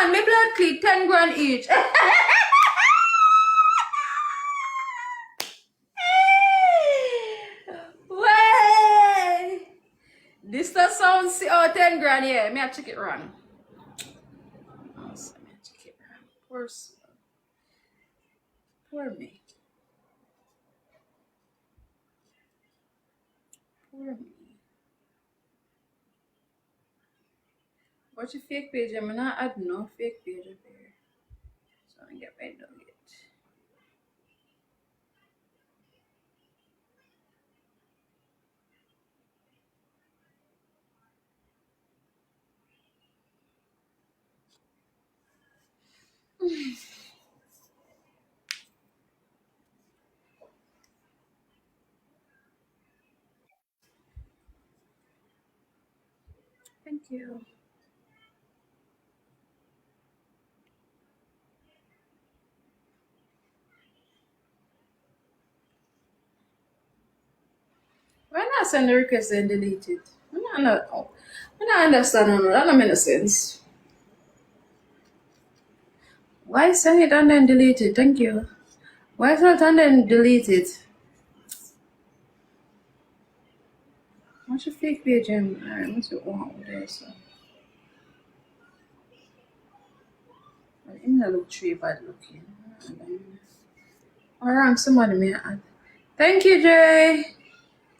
man, me blood clean 10 grand each. Way! This does sound 10 grand, yeah. Me I check it wrong. Oh, so me I check it wrong. Poor me. Poor me. What's your fake page? I'm not add no fake page up here. So I get my nugget. Thank you. Why not send the request and delete it? I don't understand. No, that don't make no sense. Why send it and then delete it? Thank you. Why not and then delete it? What's your fake page? Alright, what's your one over there? So, well, in the look tree bad looking. Alright, somebody may add. Thank you, Jay.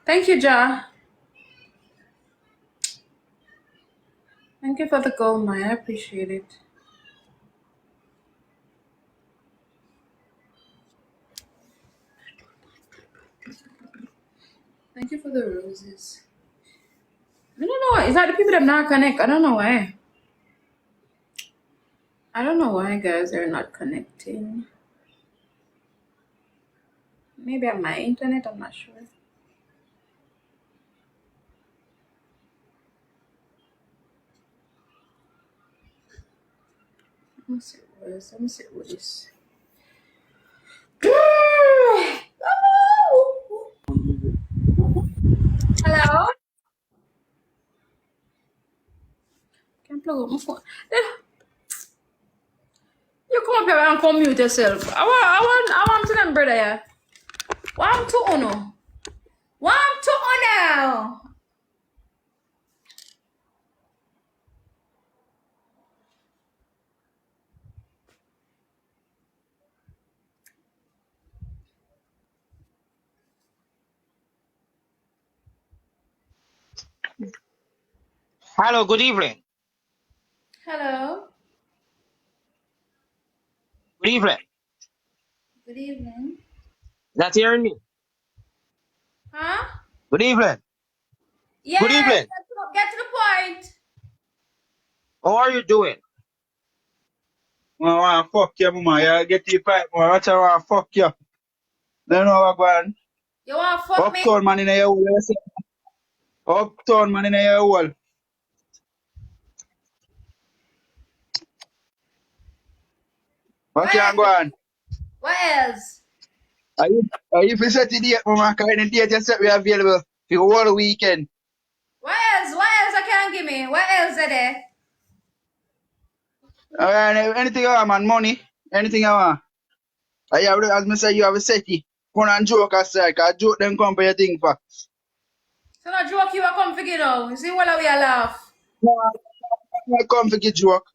Thank you, Ja. Thank you for the gold, Maya. I appreciate it. Thank you for the roses. I don't know. Is that the people that not connect? I don't know why. I don't know why guys are not connecting. Maybe on my internet, I'm not sure. Let me see what this. Hello? Can't plug up my phone. You come up here and come mute yourself. I want to them, brother, yeah. One to uno. One to uno. Hello, good evening. Hello. Good evening. Good evening. That's hearing me. Huh? Good evening. Yeah, Good evening. get to the point. How are you doing? I want to fuck you, mama. You get the pipe, man. Watch I want to fuck you. Don't know what going. You want to fuck me? Uptown man in your hole. You see? Uptown man in your hole. What can go on? What else? Are you for set the date, mama? Because the date you set we available for the whole weekend. What else? What else I can give me? What else are there? Anything you want, man. Money. Anything you want. As I say, you have a setty. Fun and joke aside. Because joke them come for your thing for. So no joke you are come figure out. You see what we are laugh. No, I come for get joke.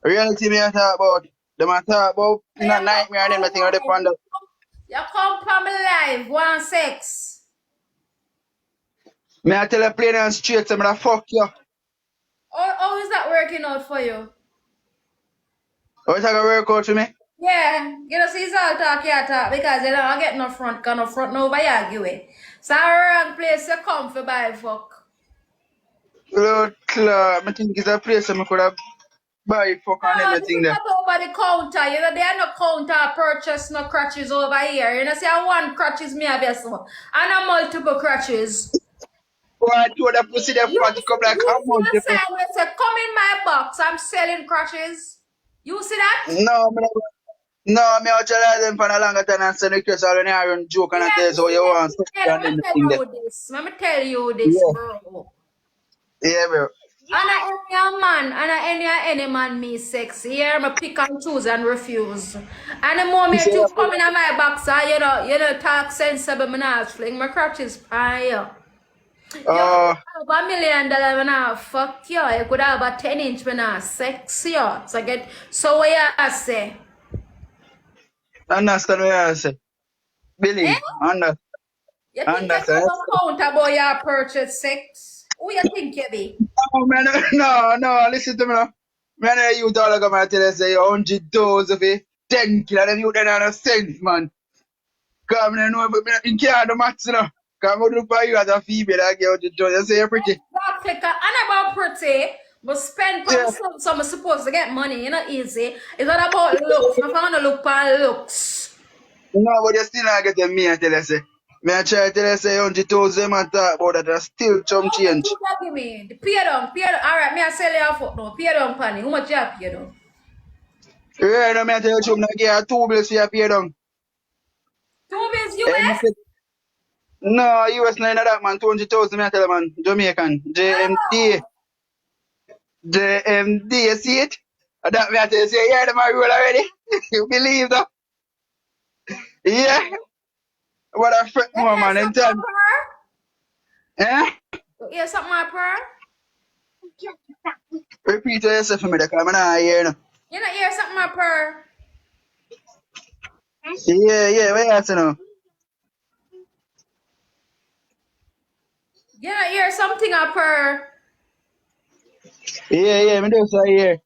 Reality me I talk about. Them I talk about in a nightmare and everything. I depend on. You come from live 1-6. Me I tell you plain and straight, I'm gonna fuck you. How is that working out for you? How is that gonna work out for me? Yeah, you know, see, it's all talk, yeah, talk, because you don't get no front, cause no front nobody argue with. So wrong place you come for buy fuck. Lord, I think it's a place I could have buy fuck and Oh, this everything is there. not over the counter. You know, there are no counter purchase no crutches over here. You know, see, one crutches me have yes, and a multiple crutches. Why do that pussy there You for to come like see a month? the sign where it say, come in my box, I'm selling crutches. You see that? No, me I'll tell them for a longer time and send request already I run joke and I tell you so you want stuff and Let me tell everything there. you this. Let me tell you this, Yeah, bro. yeah, bro. And any man me sexy. Here me pick and choose and refuse. And the moment you come in my box, you know, talk sensible, me not fling my crutches on you. You Uh, could have $1 million, when I fuck you. You could have a 10-inch when I sex you. So what you say? understand what I say. Eh? Believe. You think you Understand. never count about your purchase sex? Who you think you be? Oh, man, no, listen to me now. Man, you all like I tell you, say 100,000 for 10 kilo, them you don't have no sense, man. Come on, no, but you can't do maths, you know. Come on, look for you as a female, I get 100,000. You say you're pretty. Exactly. And about pretty, but spend Yeah. from some supposed to get money, you know, easy. It's not about looks. If I want to look for looks. No, but you still not getting me, I tell you, say. Me I try to tell you, say 100,000, man, talk about that, and still chum How much change. you give me? The pay down. All right, me I sell you a foot now. Pay down, Panny. How much you have pay down? Right now, me I tell you, chum, I give you 2 bills for your pay down. 2 bills And me US? say, no, US nine of that, man, 200,000, me I tell you, man, Jamaican, JMD. Oh. JMD, you see it? And that me I tell you, say, yeah, them are roll already. You believe that? Yeah. What a fret You more, hear man, in something, my time. pearl? Eh? You hear something, my pearl? Repeat yourself for me, because I'm not here, no. You not hear something, my pearl? Yeah, where you say now? You not hear something, my pearl? Yeah, me do so here.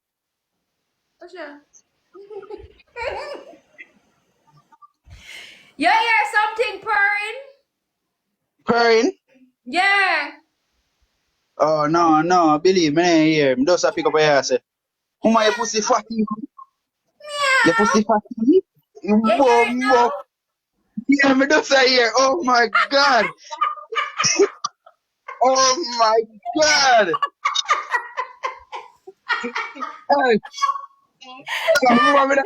What's that? You hear something purring? Purring? Yeah. Oh, no, believe me, I ain't here. Me just a pick up your ass. Woman, your pussy fatty. Your pussy Meow. fatty. You You hear it bum. now? Yeah, me just a here. Oh my God. Oh my God. Hey, woman,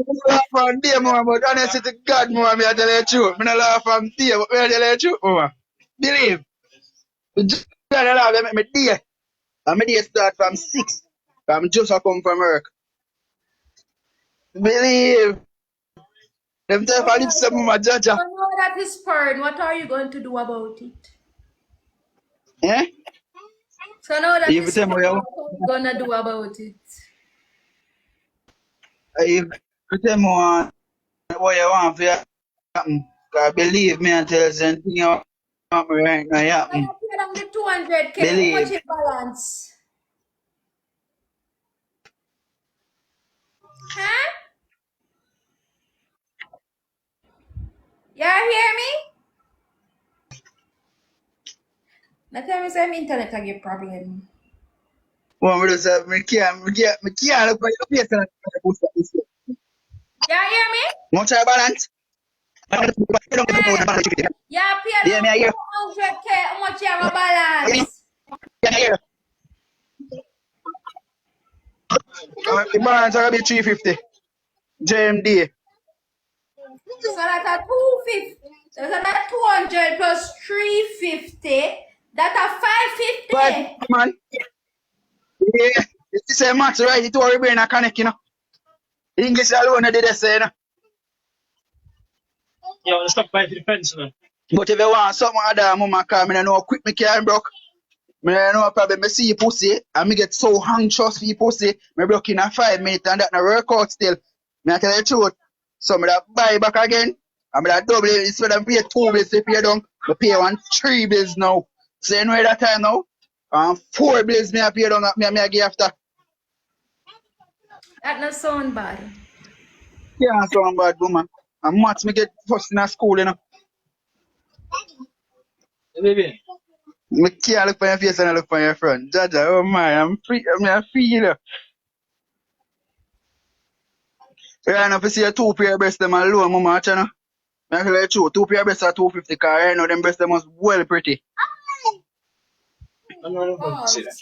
me laugh on day, mama, but honestly to God, mama, me I tell you the truth. Me not laugh on day, but me I tell you the truth, mama. Believe. Just gotta laugh, they make me day. And my day start from 6. I'm just a come from work. Believe. Them type of lips, some mama, jaja. So now that is purring, what are you going to do about it? Eh? So now that If you is tell me purring, what what are you gonna do about it? what you want for you happen. Cause believe me and tell you something you want me right now, you When happen. you pay down the 200K, how much Believe. is balance? Huh? You hear me? Now tell me some internet a give problem. Want me to say, me can't look for your face and push that this way. You hear me? Much I balance. Hey, you pay Yeah, down me I hear. 200K, how much you have a Hear me? balance? Yeah, I hear. The balance are gonna be 350. JMD. So that a 250. So that 200 plus 350. That a But 550. man, yeah. It's the same match, right? It all brain a connect, you know. English alone I did the say, you know. Yeah, well, stop by to the fence, man. But if you want something other, mama, call me, I know how quick me can broke. Me I know probably me see your pussy and me get so anxious for your pussy. Me broke in a 5 minutes and that no work out still. Me I tell you the truth. So me that buy back again. And me that double it instead of pay 2 bills to pay down. Me pay 3 bills now. So you know that time now. And 4 bills me I pay down me I give after. That not sound bad. Yeah, so I'm bad woman. And much me get first in a school, you know. Hey, baby. Me can't look for your face and I look for your front. Jaja, oh my, I'm free. I mean, I feel you. Right now, if you see a 2 pair breast them alone, mama, watch you know. I tell you the truth, 2 pair breasts are 250 car right now, them breasts them was well pretty. I'm not going to see that.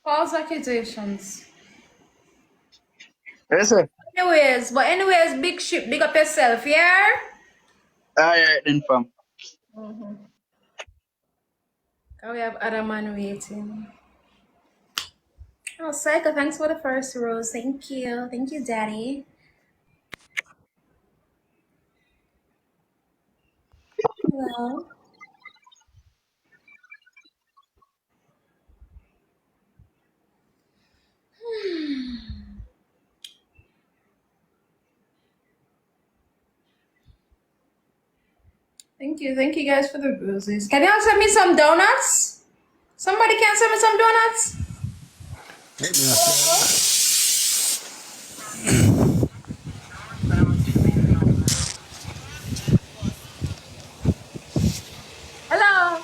False. False accusations. Yes, sir. Anyways, big ship, big up yourself, yeah? Alright then, fam. Mm-hmm. We have other man waiting. Oh, Psycho, thanks for the first rose. Thank you. Thank you, Daddy. Hello. Thank you. Thank you guys for the roses. Can y'all send me some donuts? Somebody can send me some donuts? Hello.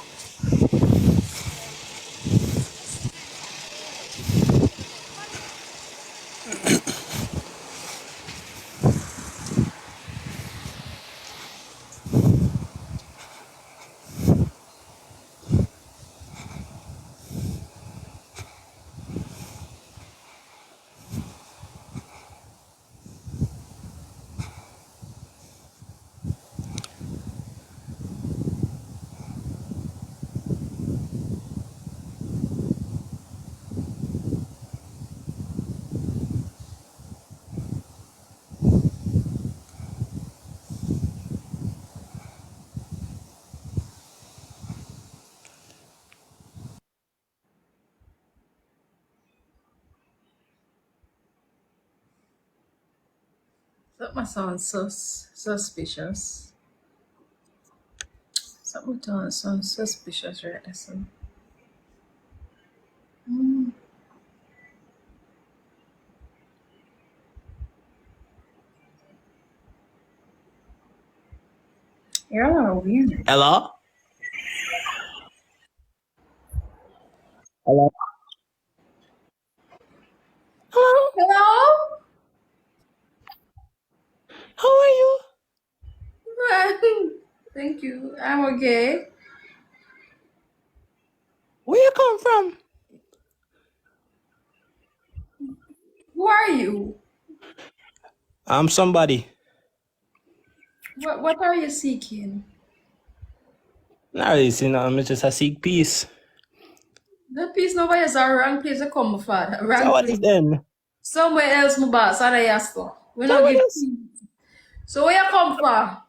That sounds so suspicious. Something sounds suspicious, right? Listen. You're a little weird. Hello? Hello? Hello? Hello? How are you? Thank you. I'm okay. Where you come from? Who are you? I'm somebody. What are you seeking? Not really see nothing, I'm just a seek peace. The place nobody is a wrong place to come, father. So Wrong what place. is then? Somewhere else, my boss, and I ask for. We So not what give is? peace. So where you come for?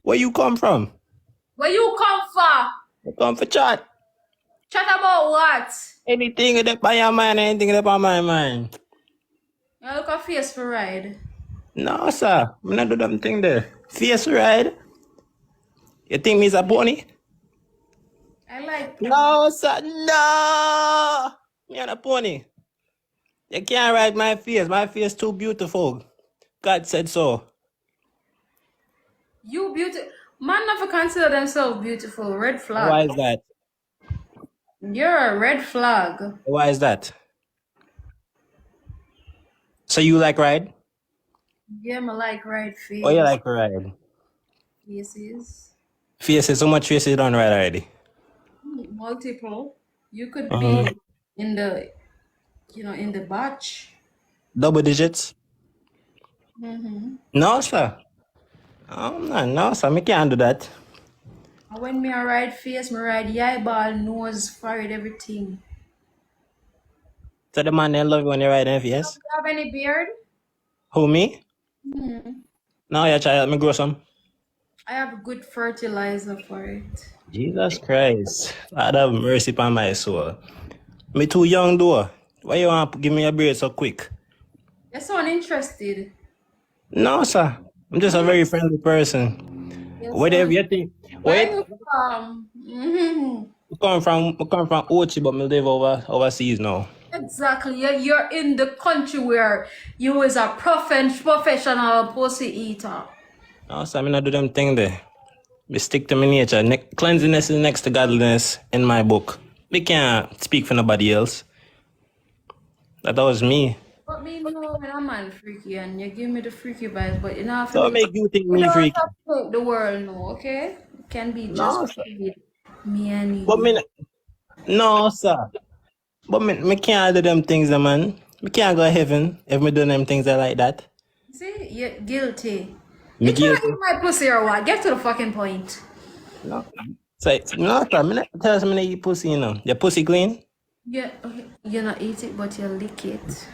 Where you come from? Where you come for? I come for chat. Chat about what? Anything that by your mind, anything that by my mind. You look a face for ride. No, sir. I'm not do them thing there. Face ride. You think me's a pony? I like pony. No, sir. No. Me on a pony. You can't ride my face. My face too beautiful. God said so. You beautiful. Man never consider themselves beautiful. Red flag. Why is that? You're a red flag. Why is that? So you like ride? Yeah, I like red Or you face. like ride? Faces. Faces, so much faces you don't ride already. Multiple. You could Uh-huh. be in the, in the batch. Double digits? Mm-hmm. No, sir. No, sir. Me can't do that. And when me a ride face, me ride eyeball, nose, forehead, everything. So the man they love you when you ride in face? You have any beard? Who, me? Hmm. No, you try to help me grow some. I have good fertilizer for it. Jesus Christ. Lord have mercy upon my soul. Me too young though. Why you want to give me a beard so quick? You sound interested. No, sir. I'm just a very friendly person. You Whatever sound. you think. Where Wait, you from? Hmm. I come from Ochi, but me live overseas now. Exactly. You're in the country where you is a professional pussy eater. No, sir, I not do them thing there. Me stick to my nature. Cleanliness is next to godliness in my book. Me can't speak for nobody else. That was me. But me know when I'm man freaky and you give me the freaky vibes, but you know have to So make make you think you me don't freaky. have to make the world know, okay? It can be just No, sir. between me and But you. me, no, sir. But me can't do them things, man. Me can't go to heaven if me do them things like that. See, you're guilty. Me You trying to guilty. eat my pussy or what? Get to the fucking point. No. So, no, sir. Me not tell us me not eat pussy, you know. Your pussy clean? Yeah, you not eat it, but you lick it.